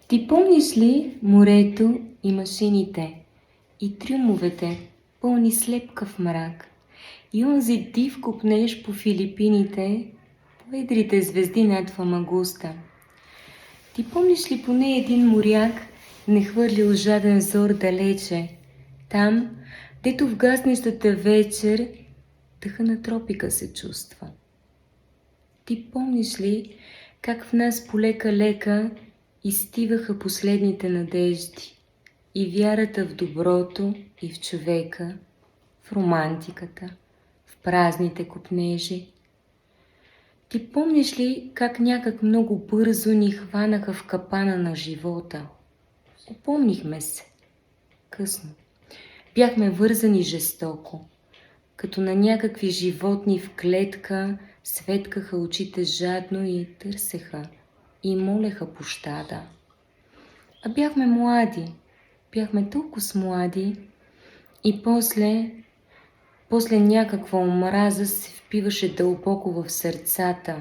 Ти помниш ли морето и машините и трюмовете, пълни с лепкав мрак, и онзи див копнеж по Филипините, по едрите звезди над Фамагуста? Ти помниш ли поне един моряк не хвърлил жаден взор далече, там, дето в гаснещата вечер дъха на тропика се чувства? Ти помниш ли как в нас полека-лека изтиваха последните надежди и вярата в доброто и в човека, в романтиката, в празните копнежи? Ти помниш ли как някак много бързо ни хванаха в капана на живота? Опомнихме се. Късно. Бяхме вързани жестоко. Като на някакви животни в клетка, светкаха очите жадно и търсеха и молеха пощада. А бяхме млади, бяхме толкова млади и после някаква омраза се впиваше дълбоко в сърцата,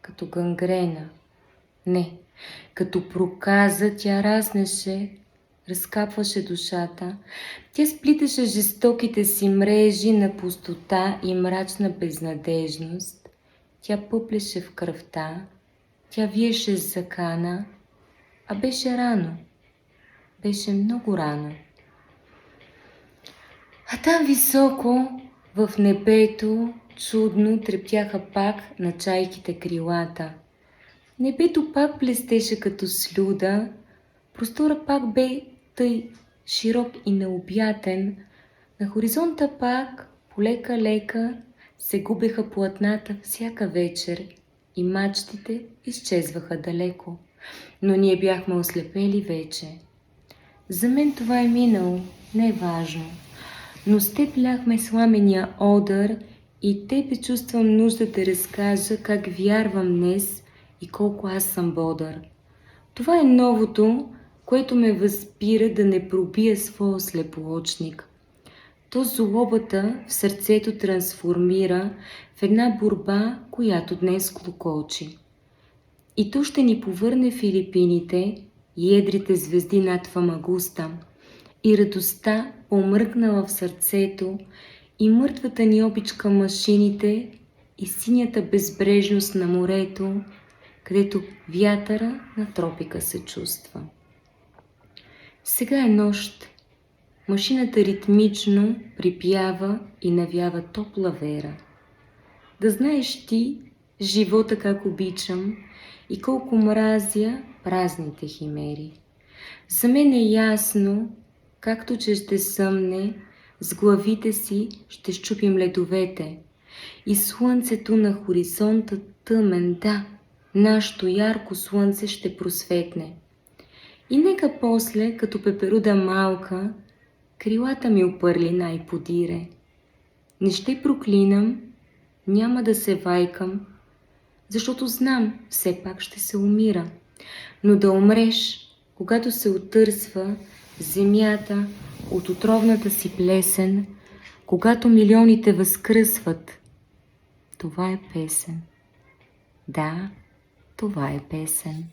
като гангрена. Не, като проказа тя разнеше, разкапваше душата. Тя сплиташе жестоките си мрежи на пустота и мрачна безнадежност. Тя пъплеше в кръвта, тя виеше с закана, а беше рано. Беше много рано. А там високо, в небето, чудно трептяха пак на чайките крилата. Небето пак блестеше като слюда, простора пак бе тъй широк и необятен, на хоризонта пак, полека-лека, се губеха платната всяка вечер и мачтите изчезваха далеко. Но ние бяхме ослепели вече. За мен това е минало, не е важно. Но с теб ляхме сламения одър и тебе чувствам нужда да разкажа как вярвам днес и колко аз съм бодър. Това е новото, което ме възпира да не пробия своя слепоочник. То злобата в сърцето трансформира в една борба, която днес клокочи. И то ще ни повърне Филипините и едрите звезди над Фамагуста, и радостта помръкнала в сърцето, и мъртвата ни обич към машините, и синята безбрежност на морето, където вятъра на тропика се чувства. Сега е нощ. Машината ритмично припява и навява топла вера. Да знаеш ти живота как обичам и колко мразя празните химери. За мен е ясно, както че ще съмне, с главите си ще щупим ледовете и слънцето на хоризонта тъмен, да, нашето ярко слънце ще просветне. И нека после, като пеперуда малка, крилата ми опърли най-подире. Не ще проклинам, няма да се вайкам, защото знам, все пак ще се умира. Но да умреш, когато се отърсва земята от отровната си плесен, когато милионите възкръсват, това е песен. Да, това е песен.